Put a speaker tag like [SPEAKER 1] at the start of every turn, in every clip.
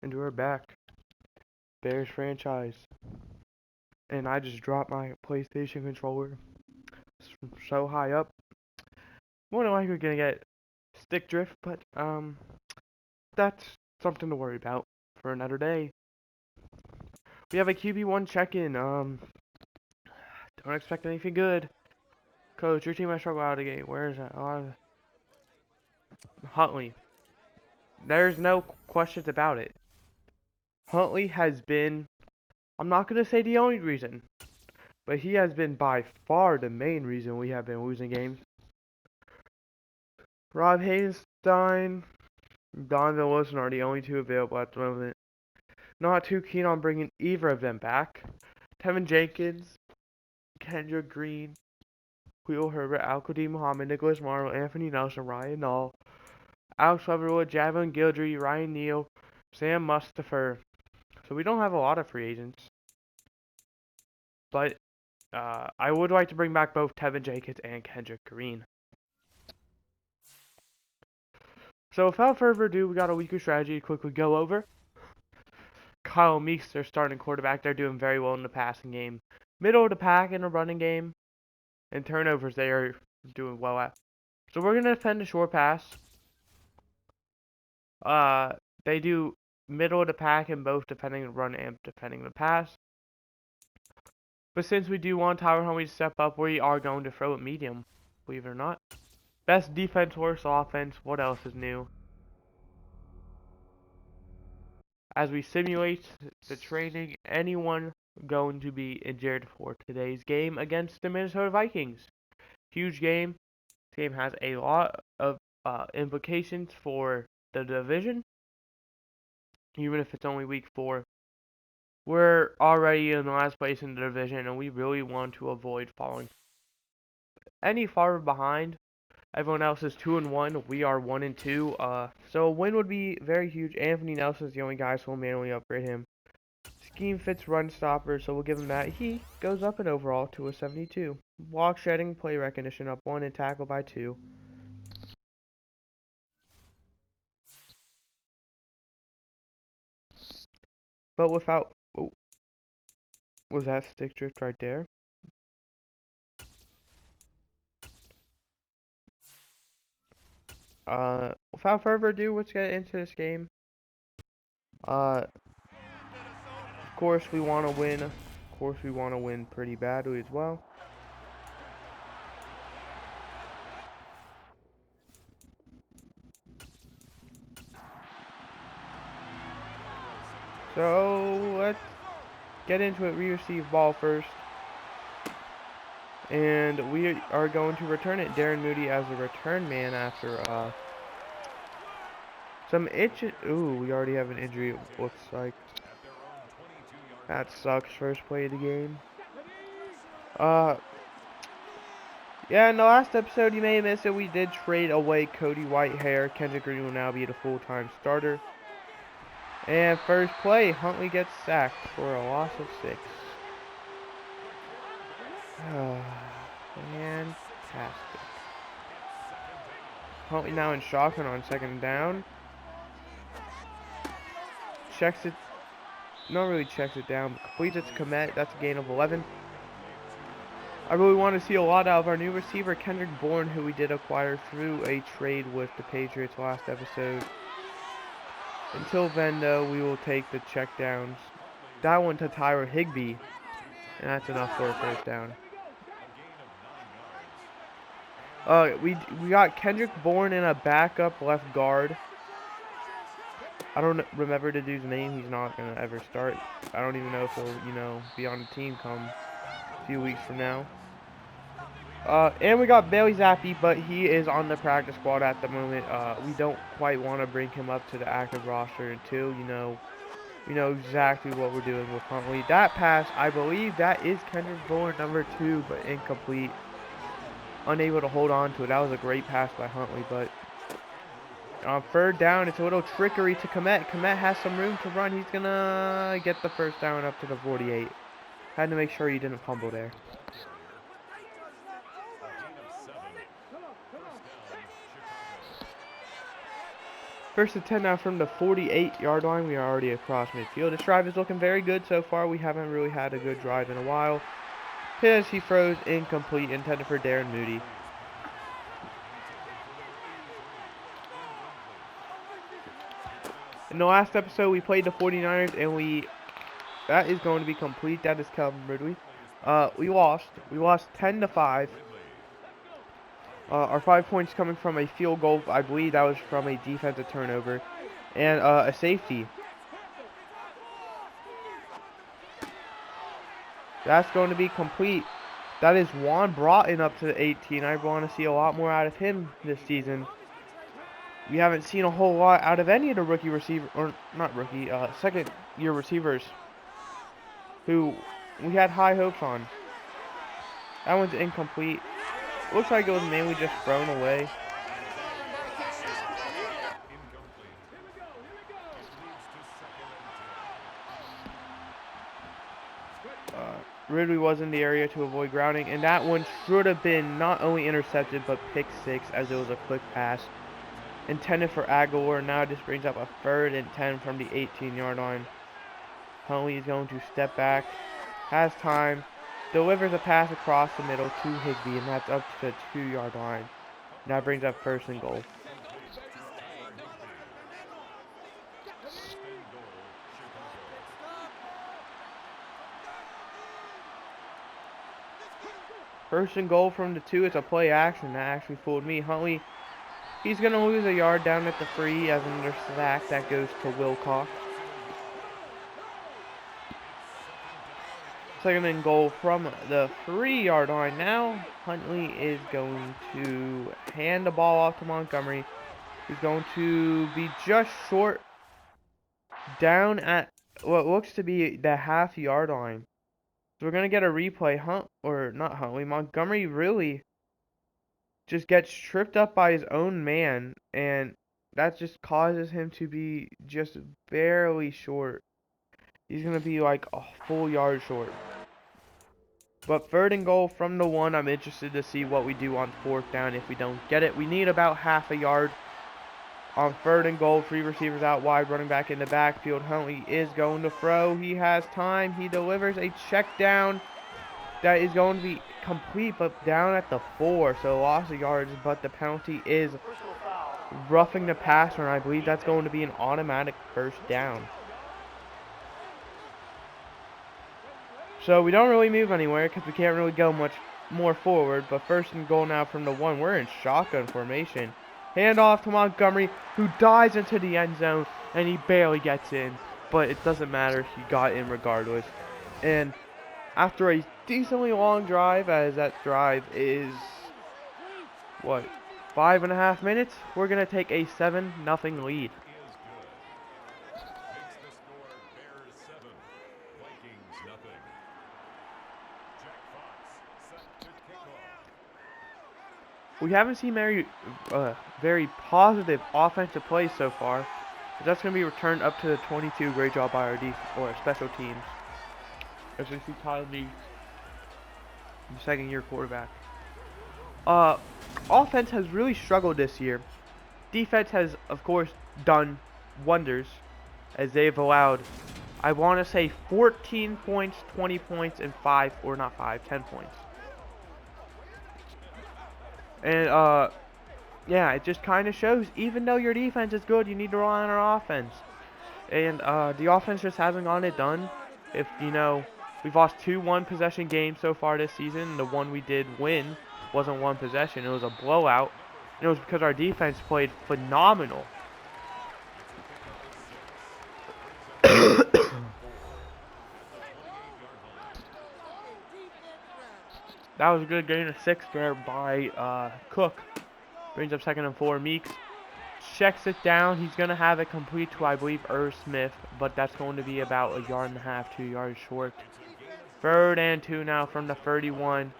[SPEAKER 1] And we're back. Bears franchise. And I just dropped my PlayStation controller so high up. More than likely we're gonna get stick drift, but that's something to worry about for another day. We have a QB1 check-in. Don't expect anything good. Coach, your team has struggled out of the gate. Where is that? Huntley. There's no questions about it. Huntley has been, I'm not going to say the only reason, but he has been by far the main reason we have been losing games. Rob Hazenstein, Donovan Wilson are the only two available at the moment. Not too keen on bringing either of them back. Tevin Jenkins, Kendrick Green, Khalil Herbert, Al-Qadim Muhammad, Nicholas Marlowe, Anthony Nelson, Ryan Nall, Alex Leatherwood, Javon Guidry, Ryan Neal, Sam Mustipher. So we don't have a lot of free agents. But I would like to bring back both Tevin Jenkins and Kendrick Green. So without further ado, we got a weekly strategy to quickly go over. Kyle Meeks, their starting quarterback, they're doing very well in the passing game. Middle of the pack in the running game. And turnovers they are doing well at. So we're going to defend the short pass. They do middle of the pack in both defending the run and defending the pass. But since we do want Tyler Huntley to step up, we are going to throw it medium, believe it or not. Best defense, worst offense. What else is new? As we simulate the training, anyone going to be injured for today's game against the Minnesota Vikings? Huge game. This game has a lot of implications for the division, even if it's only week 4. We're already in the last place in the division, and we really want to avoid falling any farther behind. Everyone else is 2-1. We are 1-2. So a win would be very huge. Anthony Nelson is the only guy, so we'll manually upgrade him. Scheme fits run stopper, so we'll give him that. He goes up in overall to a 72. Block shedding, play recognition up 1, and tackle by 2. But without... Oh, was that stick drift right there? Without further ado, let's get into this game. Of course we want to win. Of course we want to win pretty badly as well. So let's get into it. We receive ball first. And we are going to return it. Darren Moody as the return man after some itch. Ooh, we already have an injury, it looks like. That sucks. First play of the game. Yeah, in the last episode, you may have missed it. We did trade away Cody Whitehair. Kendrick Green will now be the full-time starter. And first play, Huntley gets sacked for a loss of 6. Fantastic. Huntley now in shotgun on second down. Checks it. Not really checks it down, but completes it to Komet. That's a gain of 11. I really want to see a lot out of our new receiver, Kendrick Bourne, who we did acquire through a trade with the Patriots last episode. Until then, though, we will take the checkdowns. That one to Tyler Higbee, and that's enough for a first down. We got Kendrick Bourne in a backup left guard. I don't remember the dude's name. He's not gonna ever start. I don't even know if he'll, be on the team come a few weeks from now. And we got Bailey Zappi, but he is on the practice squad at the moment. We don't quite want to bring him up to the active roster until, we know exactly what we're doing with Huntley. That pass, I believe that is Kendrick Bourne, number 2, but incomplete. Unable to hold on to it. That was a great pass by Huntley, but on third down, it's a little trickery to Komet. Komet has some room to run. He's going to get the first down up to the 48. Had to make sure he didn't fumble there. First and 10 now from the 48-yard line. We are already across midfield. This drive is looking very good so far. We haven't really had a good drive in a while. As he throws incomplete, intended for Darren Moody. In the last episode, we played the 49ers, and that is going to be complete. That is Calvin Ridley. We lost. We lost 10-5. Our 5 points coming from a field goal. I believe that was from a defensive turnover. And a safety. That's going to be complete. That is Juan Broughton up to the 18. I want to see a lot more out of him this season. We haven't seen a whole lot out of any of the rookie receiver, or not rookie, second-year receivers who we had high hopes on. That one's incomplete. Looks like it was mainly just thrown away. Ridley was in the area to avoid grounding, and that one should have been not only intercepted but pick six, as it was a quick pass intended for Aguilar. Now this brings up a 3rd and 10 from the 18-yard line. Huntley is going to step back, has time, delivers a pass across the middle to Higbee, and that's up to the 2-yard line. That brings up 1st and goal. First and goal from the 2. It's a play action. That actually fooled me. Huntley, he's going to lose a yard down at the 3 as another sack. That goes to Wilcox. 2nd and goal from the 3-yard line. Now Huntley is going to hand the ball off to Montgomery. He's going to be just short down at what looks to be the half-yard line. So we're going to get a replay. Montgomery really just gets tripped up by his own man, and that just causes him to be just barely short. He's going to be like a full yard short. But 3rd and goal from the 1. I'm interested to see what we do on 4th down if we don't get it. We need about half a yard. On 3rd and goal, 3 receivers out wide, running back in the backfield. Huntley is going to throw. He has time. He delivers a check down that is going to be complete, but down at the 4. So loss of yards, but the penalty is roughing the passer, and I believe that's going to be an automatic 1st down. So we don't really move anywhere because we can't really go much more forward. But 1st and goal now from the 1. We're in shotgun formation. Hand off to Montgomery, who dives into the end zone, and he barely gets in. But it doesn't matter. He got in regardless. And after a decently long drive, as that drive is, 5.5 minutes, we're going to take a 7-0 lead. We haven't seen very positive offensive plays so far. But that's going to be returned up to the 22. Great job by our special teams. As we see Kyle Lee, the 2nd-year quarterback. Offense has really struggled this year. Defense has, of course, done wonders, as they've allowed, I want to say, 14 points, 20 points, and 10 points. And, yeah, it just kind of shows, even though your defense is good, you need to rely on our offense. And, the offense just hasn't gotten it done. If, we've lost 2 one-possession games so far this season. The one we did win wasn't one possession. It was a blowout. And it was because our defense played phenomenal. That was a good gain of 6 there by Cook. Brings up 2nd and 4. Meeks checks it down. He's going to have it complete to, I believe, Irv Smith. But that's going to be about 1.5 yards, 2 yards short. 3rd and 2 now from the 31.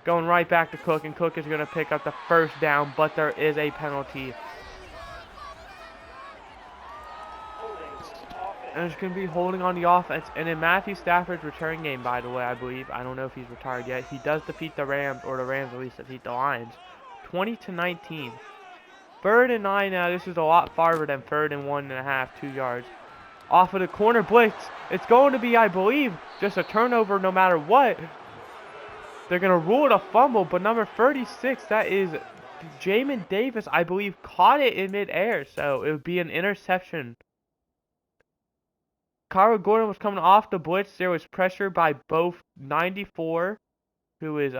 [SPEAKER 1] Going right back to Cook. And Cook is going to pick up the 1st down. But there is a penalty. And it's going to be holding on the offense. And in Matthew Stafford's return game, by the way, I believe. I don't know if he's retired yet. He does defeat the Rams, or the Rams at least defeat the Lions. 20-19. 3rd and 9 now. This is a lot farther than 3rd and 1.5, 2 yards. Off of the corner blitz. It's going to be, I believe, just a turnover no matter what. They're going to rule it a fumble, but number 36, that is Jamin Davis, I believe, caught it in midair, so it would be an interception. Kyler Gordon was coming off the blitz. There was pressure by both 94, who is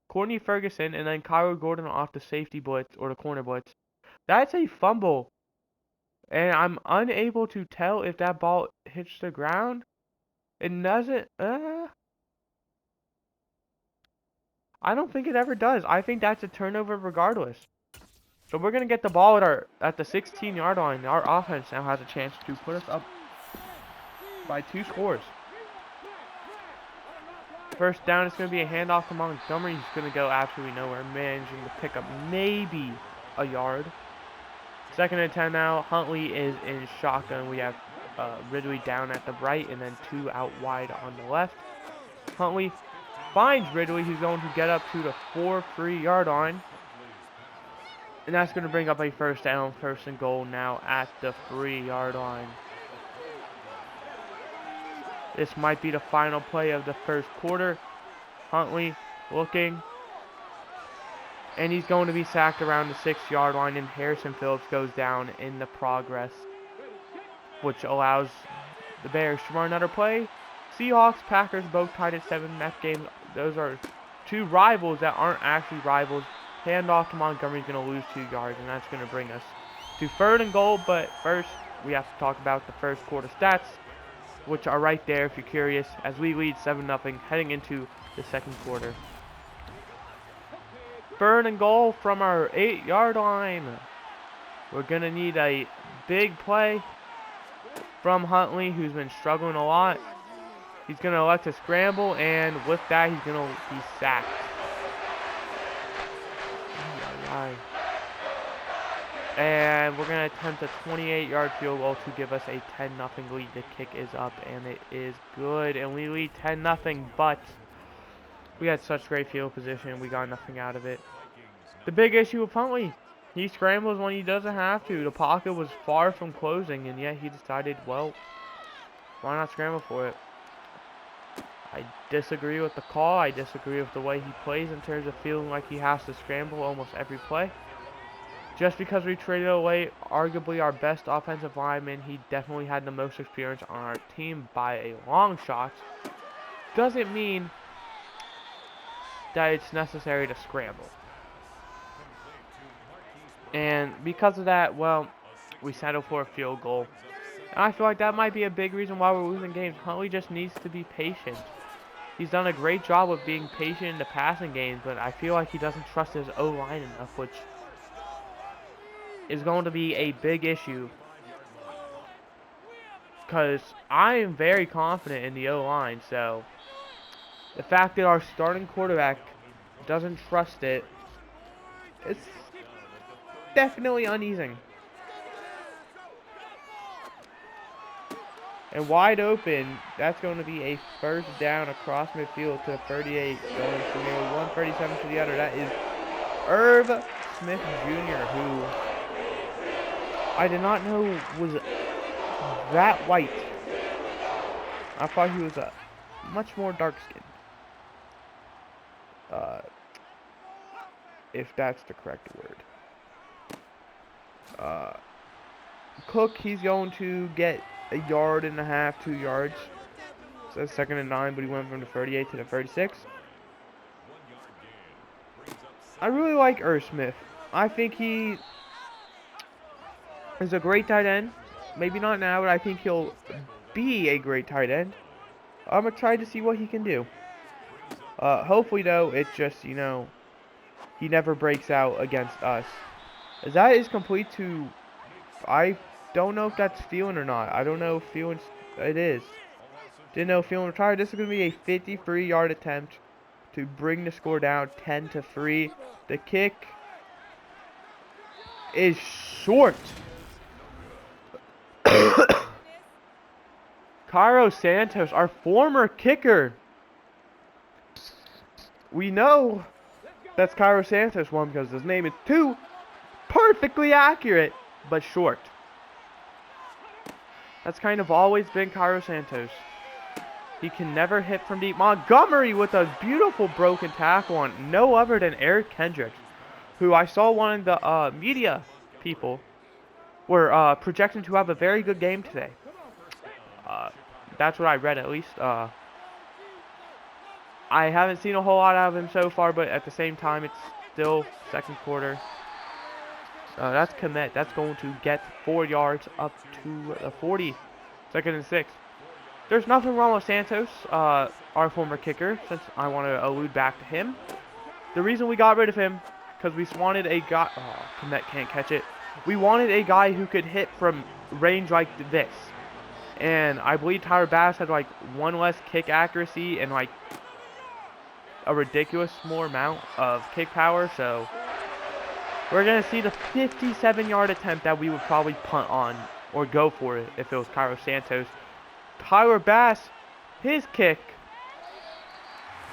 [SPEAKER 1] Courtney Ferguson, and then Kyler Gordon off the safety blitz, or the corner blitz. That's a fumble. And I'm unable to tell if that ball hits the ground. It doesn't. I don't think it ever does. I think that's a turnover regardless. So we're gonna get the ball at the 16-yard line. Our offense now has a chance to put us up by 2 scores. First down is gonna be a handoff to Montgomery. He's gonna go absolutely nowhere, managing to pick up maybe a yard. 2nd and 10 now. Huntley is in shotgun. We have Ridley down at the right and then 2 out wide on the left. Huntley finds Ridley, who's going to get up to the 4-3-yard line. And that's going to bring up a 1st down, 1st and goal now at the 3-yard line. This might be the final play of the 1st quarter. Huntley looking. And he's going to be sacked around the 6-yard line, and Harrison Phillips goes down in the progress, which allows the Bears to run another play. Seahawks, Packers both tied at 7 net games. Those are 2 rivals that aren't actually rivals. Handoff to Montgomery is going to lose 2 yards, and that's going to bring us to 3rd and goal. But first, we have to talk about the 1st quarter stats, which are right there if you're curious, as we lead 7-0 heading into the 2nd quarter. 3rd and goal from our 8-yard line. We're going to need a big play from Huntley, who's been struggling a lot. He's going to elect to scramble, and with that, he's going to be sacked. And we're going to attempt a 28-yard field goal to give us a 10-0 lead. The kick is up, and it is good. And we lead 10-0, but we had such great field position, we got nothing out of it. The big issue with Huntley, he scrambles when he doesn't have to. The pocket was far from closing, and yet he decided, well, why not scramble for it? I disagree with the call. I disagree with the way he plays in terms of feeling like he has to scramble almost every play. Just because we traded away arguably our best offensive lineman, he definitely had the most experience on our team by a long shot, doesn't mean that it's necessary to scramble. And because of that, well, we settle for a field goal. And I feel like that might be a big reason why we're losing games. Huntley just needs to be patient. He's done a great job of being patient in the passing games, but I feel like he doesn't trust his O-line enough, which is going to be a big issue. Because I am very confident in the O-line, so the fact that our starting quarterback doesn't trust it, it's definitely uneasing. And wide open, that's going to be a 1st down across midfield to 38, going from nearly 137 to the other. That is Irv Smith Jr., who I did not know was that white. I thought he was much more dark-skinned. If that's the correct word. Cook, he's going to get a 1.5 yards, 2 yards. So 2nd and 9, but he went from the 38 to the 36. I really like Irv Smith. I think he is a great tight end. Maybe not now, but I think he'll be a great tight end. I'm going to try to see what he can do. Hopefully, though, it's just, you know, he never breaks out against us. As that is complete to... I don't know if that's Phelan or not. I don't know if Phelan... It is. Didn't know if Phelan retired. This is going to be a 53-yard attempt to bring the score down 10-3. The kick is short. Cairo Santos, our former kicker. We know that's Cairo Santos, one, because his name is 2, perfectly accurate, but short. That's kind of always been Cairo Santos. He can never hit from deep. Montgomery with a beautiful broken tackle on no other than Eric Kendricks, who I saw one of the media people were projecting to have a very good game today. That's what I read, at least. I haven't seen a whole lot out of him so far, but at the same time, it's still second quarter. That's Komet. That's going to get 4 yards up to the 40. 2nd and 6. There's nothing wrong with Santos, our former kicker, since I want to allude back to him. The reason we got rid of him, because we wanted a guy... Oh, Komet can't catch it. We wanted a guy who could hit from range like this. And I believe Tyler Bass had like 1 less kick accuracy and like a ridiculous more amount of kick power. So we're going to see the 57-yard attempt that we would probably punt on or go for it if it was Cairo Santos. Tyler Bass, his kick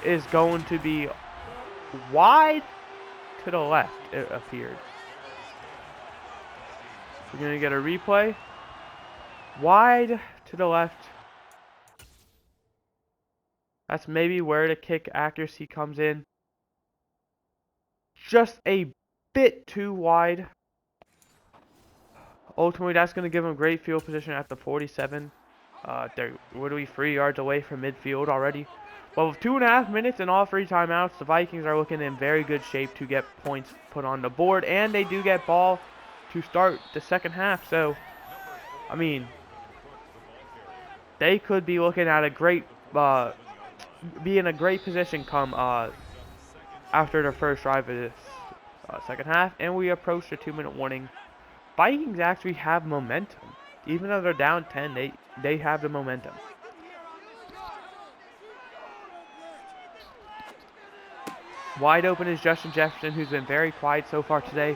[SPEAKER 1] is going to be wide to the left, it appeared. We're going to get a replay. Wide to the left. That's maybe where the kick accuracy comes in. Just a bit too wide. Ultimately, that's going to give him great field position at the 47. They're literally 3 yards away from midfield already. But with 2.5 minutes and all 3 timeouts, the Vikings are looking in very good shape to get points put on the board. And they do get ball to start the second half. So, I mean, they could be looking at a great, be in a great position come after their first drive of this second half. And we approach the 2-minute warning. Vikings actually have momentum. Even though they're down 10, they have the momentum. Wide open is Justin Jefferson, who's been very quiet so far today.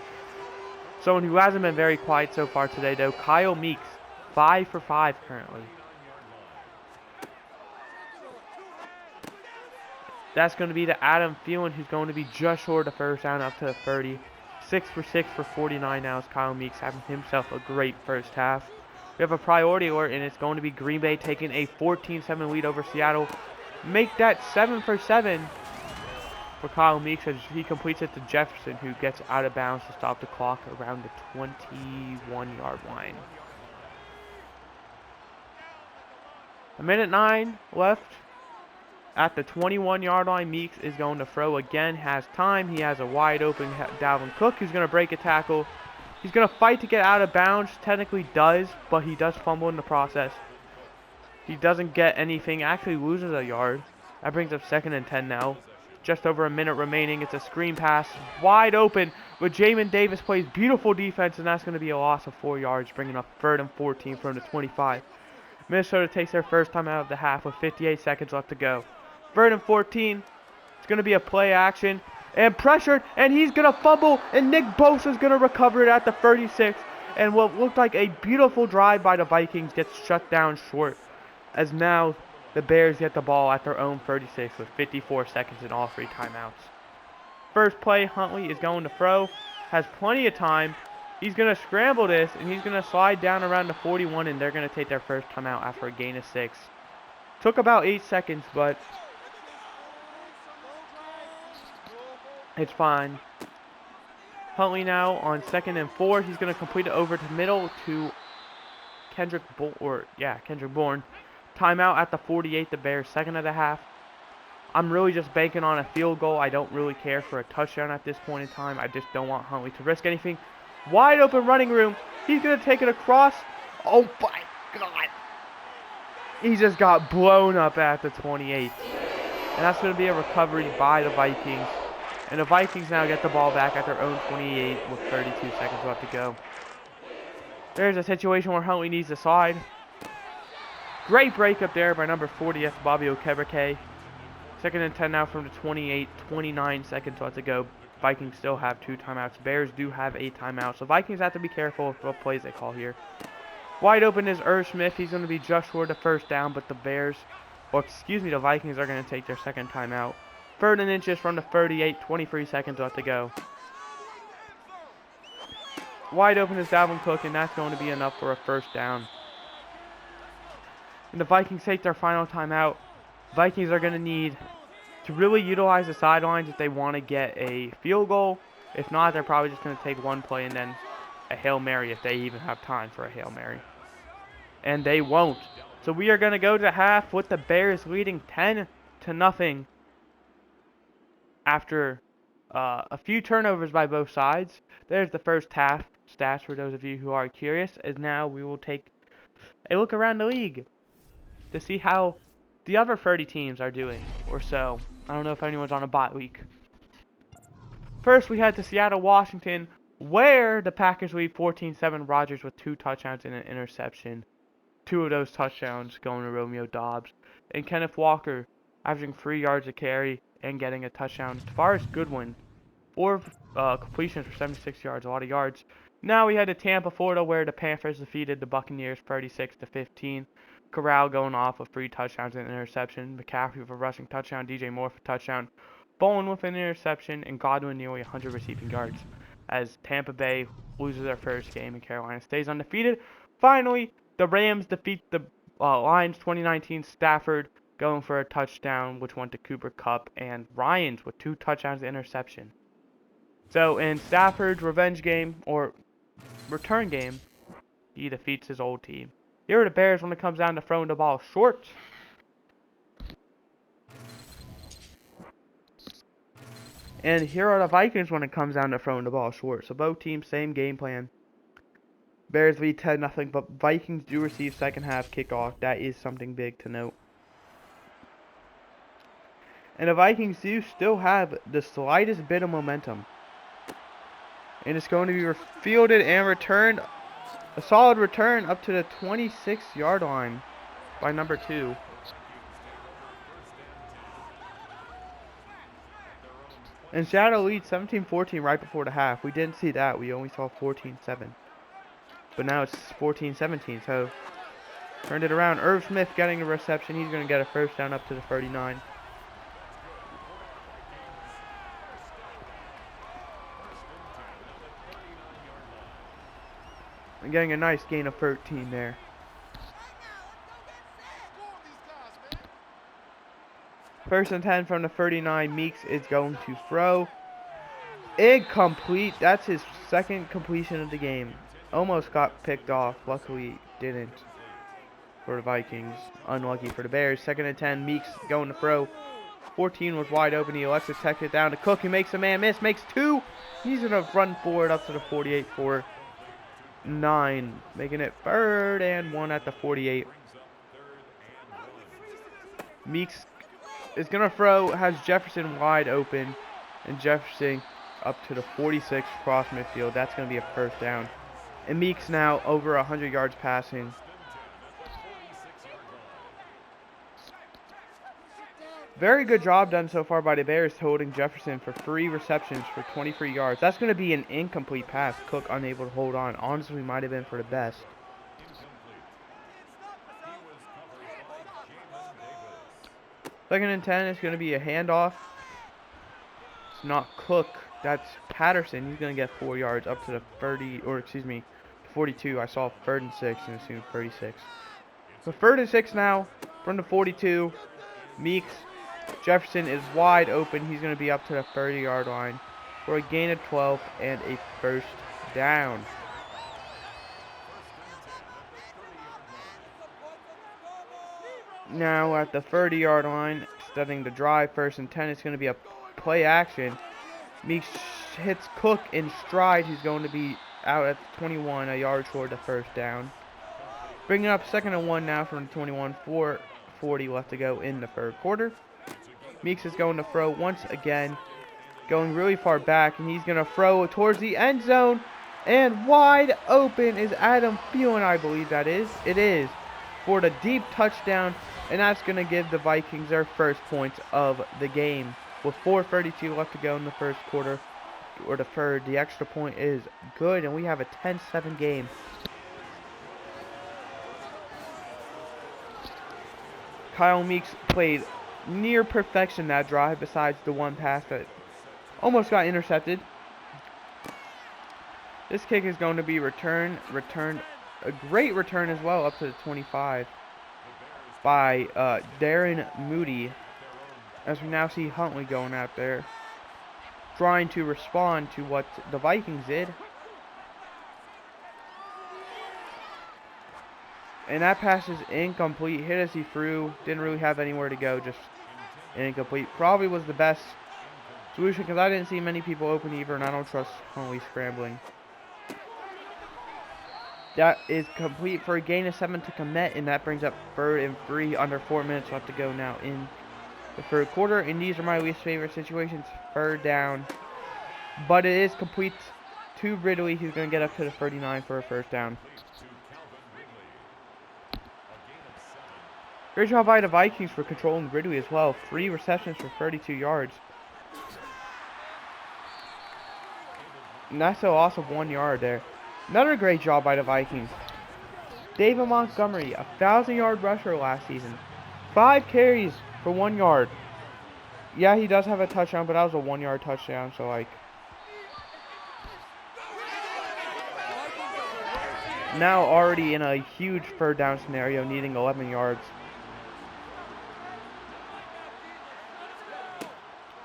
[SPEAKER 1] Someone who hasn't been very quiet so far today, though, Kyle Meeks, 5 for 5 currently. That's going to be to Adam Thielen, who's going to be just short of first down up to the 30. 6 for 6 for 49 now is Kyle Meeks, having himself a great first half. We have a priority alert, and it's going to be Green Bay taking a 14-7 lead over Seattle. Make that 7 for 7 for Kyle Meeks as he completes it to Jefferson, who gets out of bounds to stop the clock around the 21-yard line. 1:09 left. At the 21-yard line, Meeks is going to throw again, has time. He has a wide open Dalvin Cook who's going to break a tackle. He's going to fight to get out of bounds. Technically does, but he does fumble in the process. He doesn't get anything, actually loses a yard. That brings up 2nd and 10 now. Just over a minute remaining. It's a screen pass, wide open, but Jamin Davis plays beautiful defense, and that's going to be a loss of 4 yards, bringing up 3rd and 14 from the 25. Minnesota takes their first time out of the half with 58 seconds left to go. 3rd and 14. It's going to be a play action. And pressured. And he's going to fumble. And Nick Bosa is going to recover it at the 36. And what looked like a beautiful drive by the Vikings gets shut down short. As now the Bears get the ball at their own 36 with 54 seconds in all 3 timeouts. First play, Huntley is going to throw. Has plenty of time. He's going to scramble this. And he's going to slide down around the 41. And they're going to take their first timeout after a gain of 6. Took about 8 seconds, but it's fine. Huntley now on 2nd and 4. He's going to complete it over to middle to Kendrick Bourne. Timeout at the 48. The Bears' second of the half. I'm really just banking on a field goal. I don't really care for a touchdown at this point in time. I just don't want Huntley to risk anything. Wide open running room. He's going to take it across. Oh my God. He just got blown up at the 28. And that's going to be a recovery by the Vikings. And the Vikings now get the ball back at their own 28 with 32 seconds left to go. There's a situation where Huntley needs to slide. Great break up there by number 40, that's Bobby Okereke. 2nd and 10 now from the 28, 29 seconds left to go. Vikings still have 2 timeouts. Bears do have 8 timeouts. So Vikings have to be careful with what plays they call here. Wide open is Irv Smith. He's going to be just short of first down, but the the Vikings are going to take their second timeout. 3rd and inches from the 38, 23 seconds left to go. Wide open is Dalvin Cook, and that's going to be enough for a first down. And the Vikings take their final timeout. Vikings are going to need to really utilize the sidelines if they want to get a field goal. If not, they're probably just going to take one play and then a Hail Mary if they even have time for a Hail Mary. And they won't. So we are going to go to half with the Bears leading 10-0 after a few turnovers by both sides. There's the first half stats for those of you who are curious. And now we will take a look around the league to see how the other 30 teams are doing, or so. I don't know if anyone's on a bye week. First, we head to Seattle, Washington, where the Packers lead 14-7. Rodgers with 2 touchdowns and an interception. 2 of those touchdowns going to Romeo Doubs. And Kenneth Walker averaging 3 yards a carry and getting a touchdown. Tavares Goodwin, 4 completions for 76 yards, a lot of yards. Now we head to Tampa, Florida, where the Panthers defeated the Buccaneers 36-15. Corral going off with 3 touchdowns and an interception. McCaffrey with a rushing touchdown. DJ Moore for a touchdown. Bowen with an interception. And Godwin nearly 100 receiving yards. As Tampa Bay loses their first game and Carolina stays undefeated. Finally, the Rams defeat the Lions 2019. Stafford going for a touchdown, which went to Cooper Kupp. And Ryans with 2 touchdowns and interception. So in Stafford's revenge game, or return game, he defeats his old team. Here are the Bears when it comes down to throwing the ball short. And here are the Vikings when it comes down to throwing the ball short. So both teams, same game plan. Bears lead 10-0, but Vikings do receive second half kickoff. That is something big to note. And the Vikings do still have the slightest bit of momentum. And it's going to be fielded and returned. A solid return up to the 26-yard line by number 2. And Seattle leads 17-14 right before the half. We didn't see that. We only saw 14-7. But now it's 14-17. So turned it around. Irv Smith getting the reception. He's going to get a first down up to the 39. And getting a nice gain of 13 there. First and 10 from the 39. Meeks is going to throw. Incomplete. That's his second completion of the game. Almost got picked off. Luckily didn't for the Vikings. Unlucky for the Bears. Second and 10. Meeks going to throw. 14 was wide open. He lets it tech it down to Cook. He makes a man miss. Makes 2. He's going to run forward up to the 48 for 9. Making it 3rd and 1 at the 48. Meeks is going to throw. Has Jefferson wide open. And Jefferson up to the 46 across midfield. That's going to be a first down. And Meeks now over 100 yards passing. Very good job done so far by the Bears, holding Jefferson for 3 receptions for 23 yards. That's going to be an incomplete pass. Cook unable to hold on. Honestly, might have been for the best. Second and 10 is going to be a handoff. It's not Cook. That's Patterson. He's going to get 4 yards up to the 30, or excuse me, 42. I saw 3rd and 6 and assumed 36. So 3rd and 6 now from the 42. Meeks. Jefferson is wide open. He's going to be up to the 30-yard line for a gain of 12 and a first down. Now at the 30-yard line, studying the drive, 1st and 10. It's going to be a play action. Meeks hits Cook in stride. He's going to be out at the 21, a yard short of first down. Bringing up 2nd and 1 now from the 21, 4:40 left to go in the 3rd quarter. Meeks is going to throw once again, going really far back, and he's going to throw towards the end zone, and wide open is Adam Thielen, I believe that is. It is, for the deep touchdown, and that's going to give the Vikings their first points of the game. With 4:32 left to go in the 1st quarter, or the 3rd, the extra point is good, and we have a 10-7 game. Kyle Meeks played near perfection that drive, besides the one pass that almost got intercepted. This kick is going to be returned, a great return as well, up to the 25 by Darren Moody. As we now see Huntley going out there, trying to respond to what the Vikings did. And that pass is incomplete. Hit as he threw. Didn't really have anywhere to go. Just incomplete. Probably was the best solution because I didn't see many people open either, and I don't trust Huntley scrambling. That is complete for a gain of 7 to Komet, and that brings up 3rd and 3. Under 4 minutes left to go now in the 3rd quarter. And these are my least favorite situations. 3rd down. But it is complete to Ridley. He's going to get up to the 39 for a 1st down. Great job by the Vikings for controlling Ridley as well. 3 receptions for 32 yards. And that's a loss of 1 yard there. Another great job by the Vikings. David Montgomery, a 1,000-yard rusher last season. 5 carries for 1 yard. Yeah, he does have a touchdown, but that was a 1-yard touchdown, so like... Now already in a huge 3rd down scenario, needing 11 yards.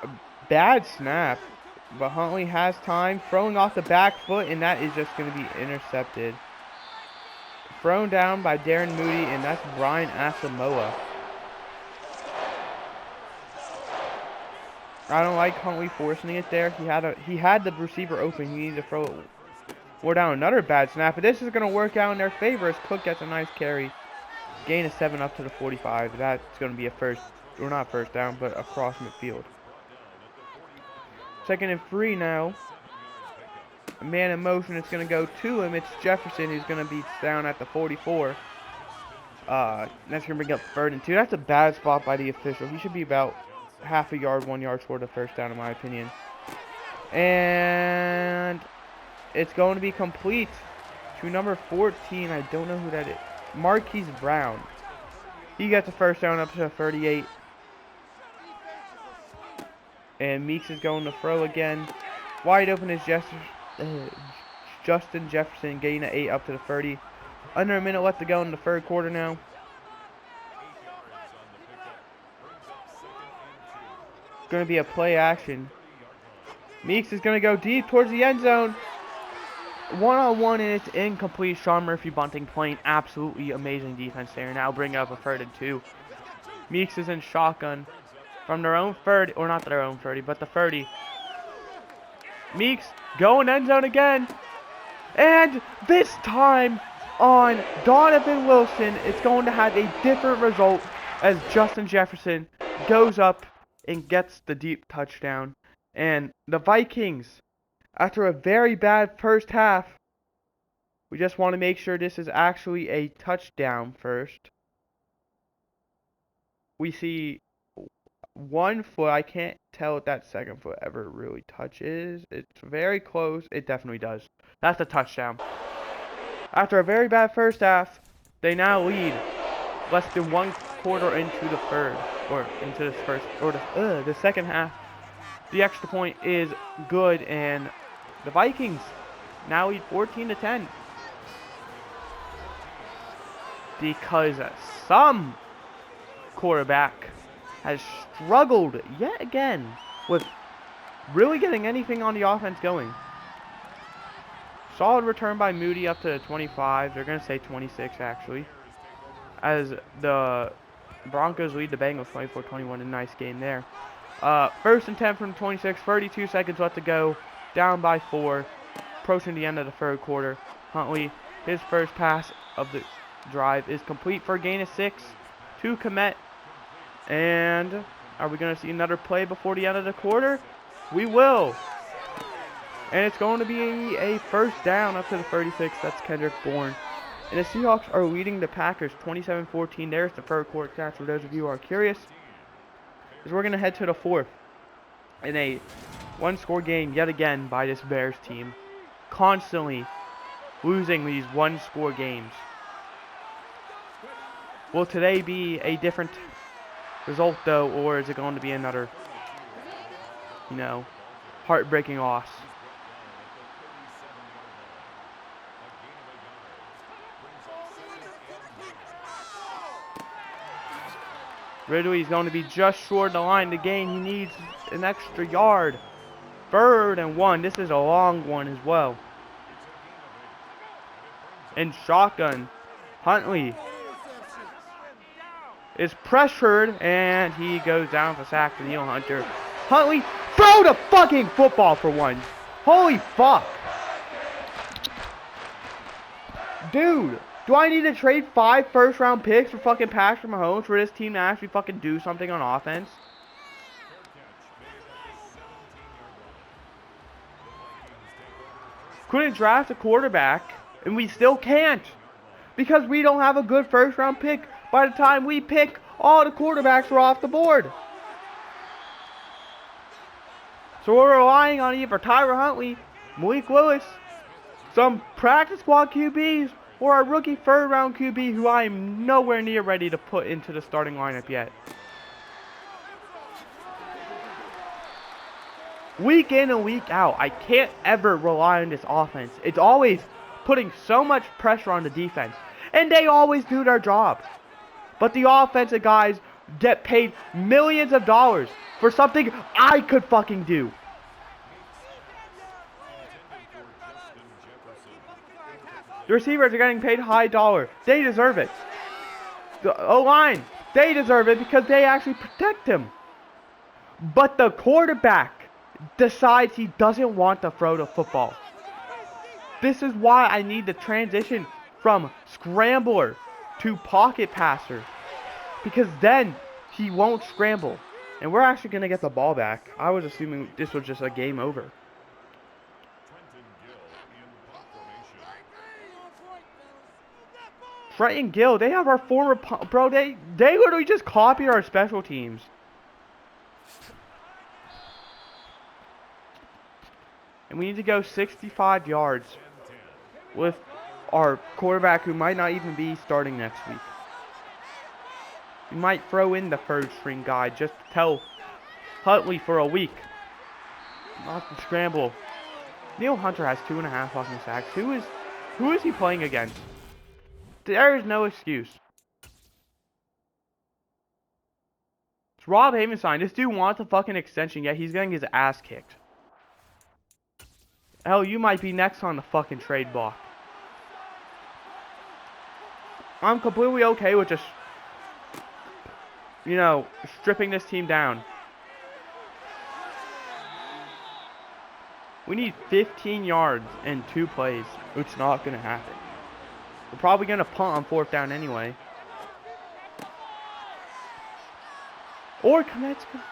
[SPEAKER 1] A bad snap, but Huntley has time, throwing off the back foot, and that is just going to be intercepted. Thrown down by Darren Moody, and that's Brian Asamoah. I don't like Huntley forcing it there. He had the receiver open. He needed to throw it. We're down another bad snap, but this is going to work out in their favor as Cook gets a nice carry. Gain of 7 up to the 45. That's going to be a not 1st down, but across midfield. 2nd and 3 now. A man in motion. It's going to go to him. It's Jefferson who's going to be down at the 44. That's going to bring up 3rd and 2. That's a bad spot by the official. He should be about half a yard, 1 yard short of 1st down in my opinion. And it's going to be complete to number 14. I don't know who that is. Marquise Brown. He gets a 1st down up to the 38. And Meeks is going to throw again. Wide open is Justin Jefferson, getting an 8 up to the 30. Under a minute left to go in the 3rd quarter now. Going to be a play action. Meeks is going to go deep towards the end zone. 1-on-1, and it's incomplete. Sean Murphy Bunting playing absolutely amazing defense there. Now bring up a 3rd and 2. Meeks is in shotgun from their own 30, or not their own 30, but the 30. Meeks going end zone again. And this time on Donovan Wilson, it's going to have a different result as Justin Jefferson goes up and gets the deep touchdown. And the Vikings, after a very bad 1st half, we just want to make sure this is actually a touchdown first. We see 1 foot. I can't tell if that 2nd foot ever really touches. It's very close. It definitely does. That's a touchdown. After a very bad 1st half, they now lead less than 1 quarter into the 3rd, or into this the 2nd half. The extra point is good, and the Vikings now lead 14-10. Because some quarterback has struggled yet again with really getting anything on the offense going. Solid return by Moody up to 25. They're going to say 26 actually. As the Broncos lead the Bengals 24-21. A nice game there. 1st and 10 from 26. 32 seconds left to go. Down by 4. Approaching the end of the 3rd quarter. Huntley, his 1st pass of the drive is complete for a gain of 6 to Komet. And are we going to see another play before the end of the quarter? We will. And it's going to be a 1st down up to the 36. That's Kendrick Bourne. And the Seahawks are leading the Packers 27-14. There's the 3rd quarter stats for those of you who are curious. As we're going to head to the 4th. In a 1-score game yet again by this Bears team. Constantly losing these 1-score games. Will today be a different result though, or is it going to be another, heartbreaking loss? Ridley's going to be just short of the line to gain. He needs an extra yard. 3rd and 1. This is a long one as well. And shotgun. Huntley is pressured, and he goes down for sack to Neil Hunter. Huntley, throw the fucking football for once. Holy fuck. Dude, do I need to trade 5 first-round picks for fucking Patrick Mahomes for this team to actually fucking do something on offense? Couldn't draft a quarterback, and we still can't. Because we don't have a good first-round pick. By the time we pick, all the quarterbacks are off the board. So we're relying on either Tyler Huntley, Malik Willis, some practice squad QBs, or a rookie 3rd-round QB who I am nowhere near ready to put into the starting lineup yet. Week in and week out, I can't ever rely on this offense. It's always putting so much pressure on the defense. And they always do their job. But the offensive guys get paid millions of dollars for something I could fucking do. The receivers are getting paid high dollar. They deserve it. The O-line, they deserve it because they actually protect him. But the quarterback decides he doesn't want to throw the football. This is why I need to transition from scrambler to pocket passer. Because then he won't scramble. And we're actually going to get the ball back. I was assuming this was just a game over. Trenton Gill, they have our former... Bro, they literally just copied our special teams. And we need to go 65 yards with our quarterback who might not even be starting next week. We might throw in the 3rd string guy just to tell Huntley for a week not to scramble. Neil Hunter has 2.5 fucking sacks. Who is he playing against? There is no excuse. It's Rob Havenstein. This dude wants a fucking extension, yet he's getting his ass kicked. Hell, you might be next on the fucking trade block. I'm completely okay with just, you know, stripping this team down. We need 15 yards and 2 plays. It's not going to happen. We're probably going to punt on 4th down anyway. Or Kometska.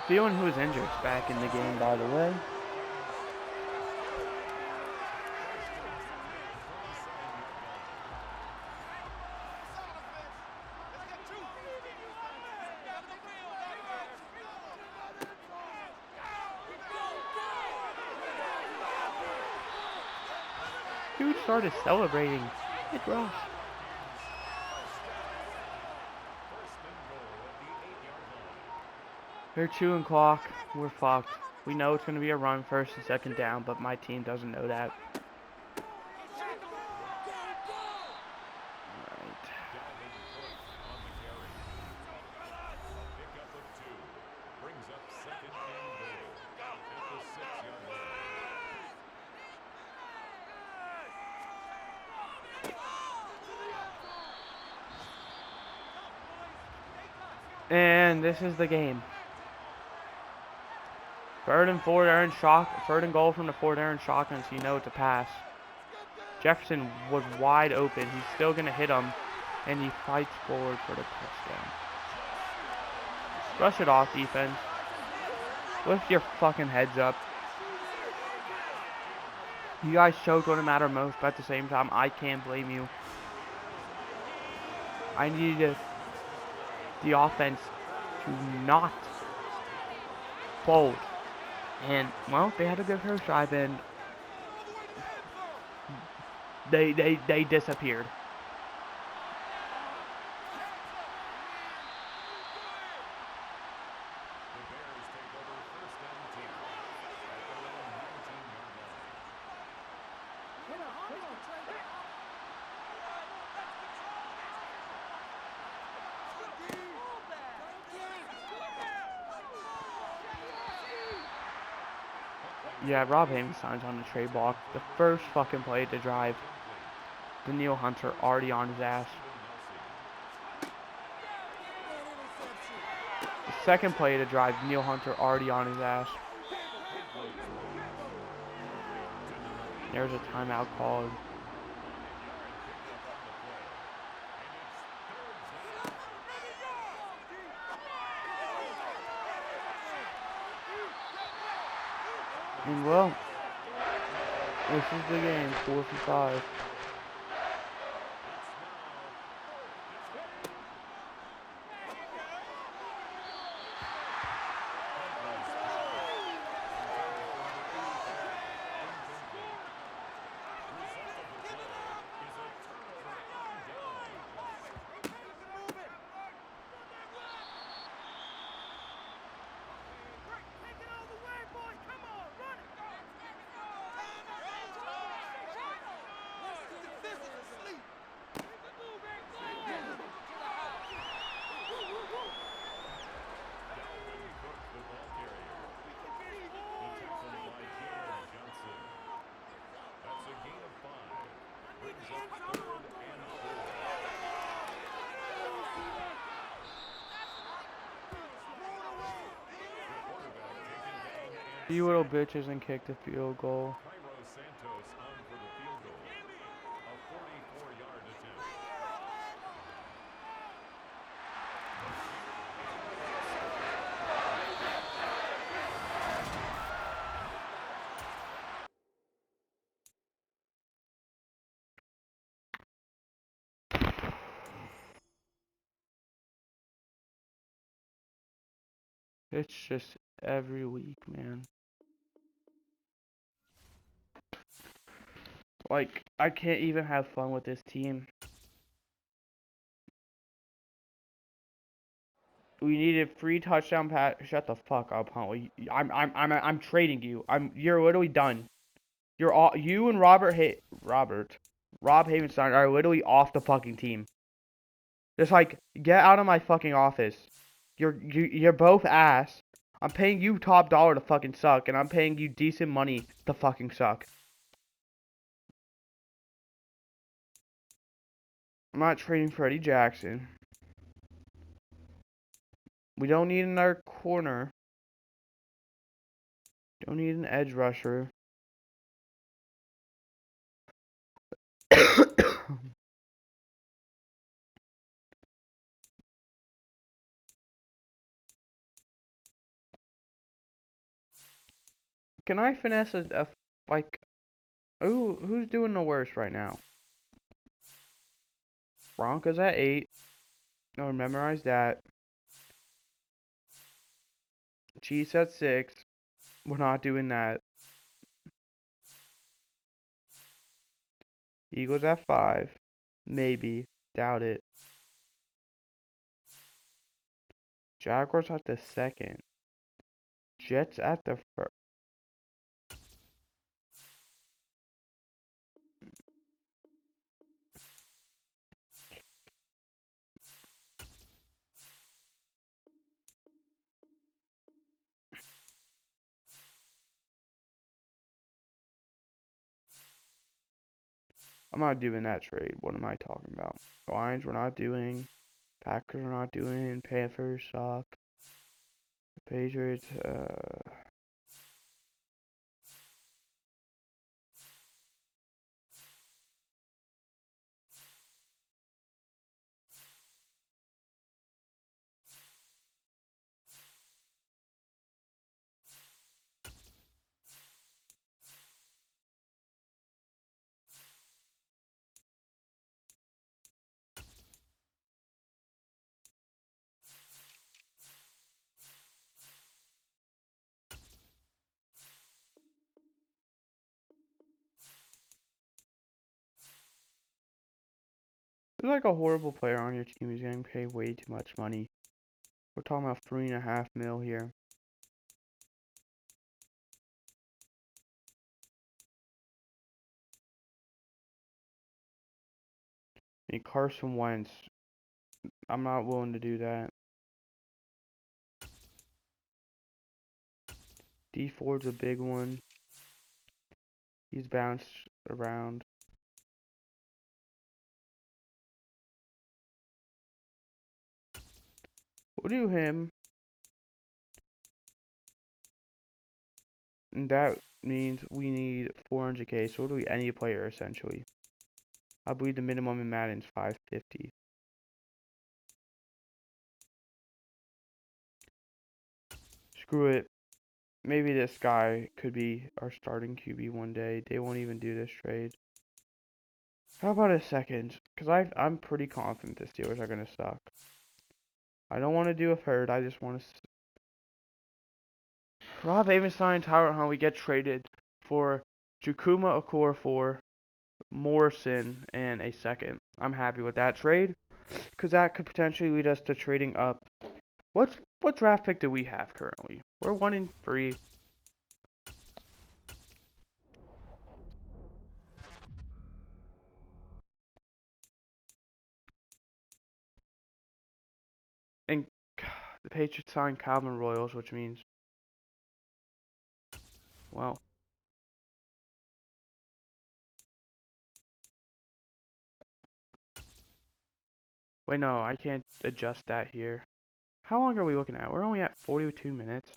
[SPEAKER 1] Feeling who's injured is back in the game, by the way. Dude started celebrating. It's rough. They're chewing clock. We're fucked. We know it's going to be a run 1st and 2nd down, but my team doesn't know that. Alright. And this is the game. 3rd and 4, Aaron Shock. 3rd and goal from the 4th, Aaron shotgun, so you know it's a pass. Jefferson was wide open. He's still going to hit him, and he fights forward for the touchdown. Brush it off, defense. Lift your fucking heads up. You guys choked when it mattered most, but at the same time, I can't blame you. I needed the offense to not fold. And, well, they had a good first drive, and they disappeared. Yeah, Rob Havenstein's on the trade block. The first fucking play to drive, Daniil Hunter already on his ass. The second play to drive, Daniil Hunter already on his ass. There's a timeout called. And well, this is the game, 4 for 5. You little bitches and kick the field goal. It's just every week, man. Like, I can't even have fun with this team. We needed free touchdown pass. Shut the fuck up, Huntley. I'm trading you. You're literally done. You're all, you and Rob Havenstein are literally off the fucking team. Just like, get out of my fucking office. You're both ass. I'm paying you top dollar to fucking suck, and I'm paying you decent money to fucking suck. I'm not trading Freddie Jackson. We don't need another corner. Don't need an edge rusher. Can I finesse like, who's doing the worst right now? Broncos at 8. No, memorize that. Chiefs at 6. We're not doing that. Eagles at 5. Maybe. Doubt it. Jaguars at the 2nd. Jets at the 1st. I'm not doing that trade. What am I talking about? Lions we're not doing. Packers we're not doing. Panthers suck. Patriots, there's like a horrible player on your team who's getting paid way too much money. We're talking about $3.5 million here. And Carson Wentz, I'm not willing to do that. D Ford's a big one. He's bounced around. We'll do him. And that means we need 400k, so we'll do any player essentially. I believe the minimum in Madden is 550. Screw it. Maybe this guy could be our starting QB one day. They won't even do this trade. How about a second? Because I'm pretty confident the Steelers are going to suck. I don't want to do a third. I just want to... Rob Avenstein and Tyler Huntley get traded for Chukuma Okorafor, Morrison, and a second. I'm happy with that trade. Because that could potentially lead us to trading up. What draft pick do we have currently? We're 1-3. And the Patriots signed Calvin Royals, which means, well, wait, no, I can't adjust that here. How long are we looking at? We're only at 42 minutes.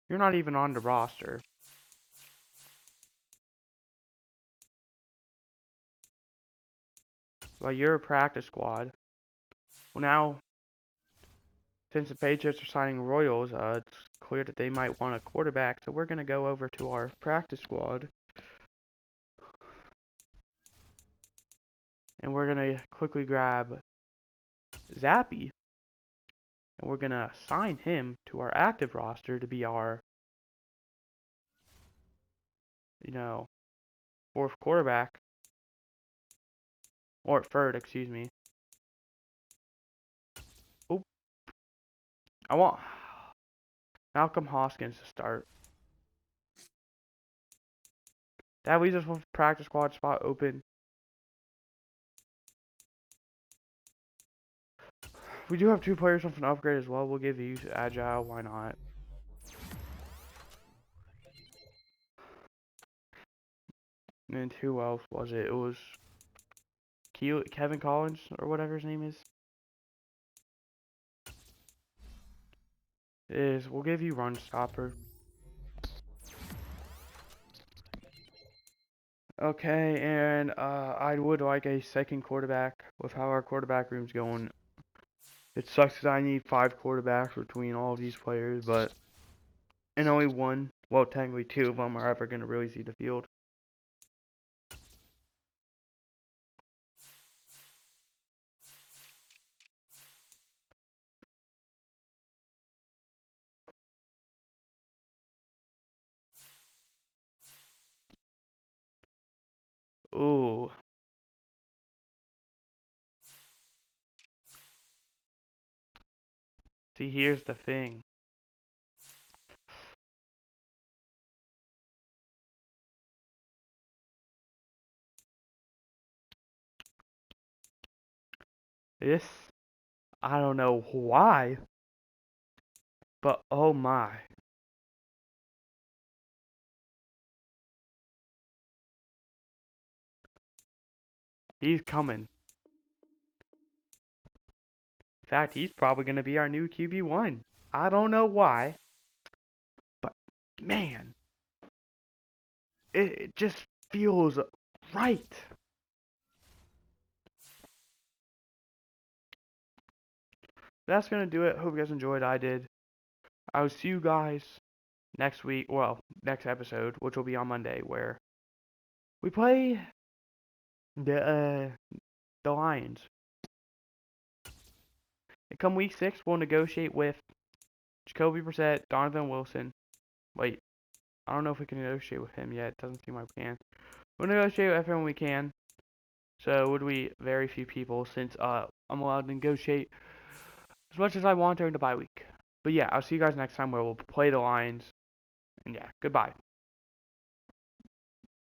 [SPEAKER 1] You're not even on the roster. Well, you're a practice squad. Well, now, since the Patriots are signing Royals, it's clear that they might want a quarterback, so we're going to go over to our practice squad. And we're going to quickly grab Zappy. And we're going to assign him to our active roster to be our, fourth quarterback. Or third, excuse me. Oop. I want Malcolm Hoskins to start. That leaves us with a practice squad spot open. We do have 2 players with an upgrade as well. We'll give you Agile. Why not? And who else was it? It was Kevin Collins or whatever his name is. We'll give you Run Stopper. Okay, and I would like a second quarterback with how our quarterback room's going. It sucks because I need 5 quarterbacks between all of these players, and only one, well, technically 2 of them are ever going to really see the field. Ooh. See, here's the thing. This, I don't know why, but oh my. He's coming. In fact, he's probably going to be our new QB1. I don't know why, but man, it just feels right. That's going to do it. Hope you guys enjoyed. I did. I will see you guys next week. Well, next episode, which will be on Monday, where we play the Lions. And come week 6, we'll negotiate with Jacoby Brissett, Donovan Wilson. Wait, I don't know if we can negotiate with him yet. It doesn't seem like we can. We'll negotiate with everyone we can. So would we? Very few people, since I'm allowed to negotiate as much as I want during the bye week. But yeah, I'll see you guys next time where we'll play the Lions. And yeah, goodbye.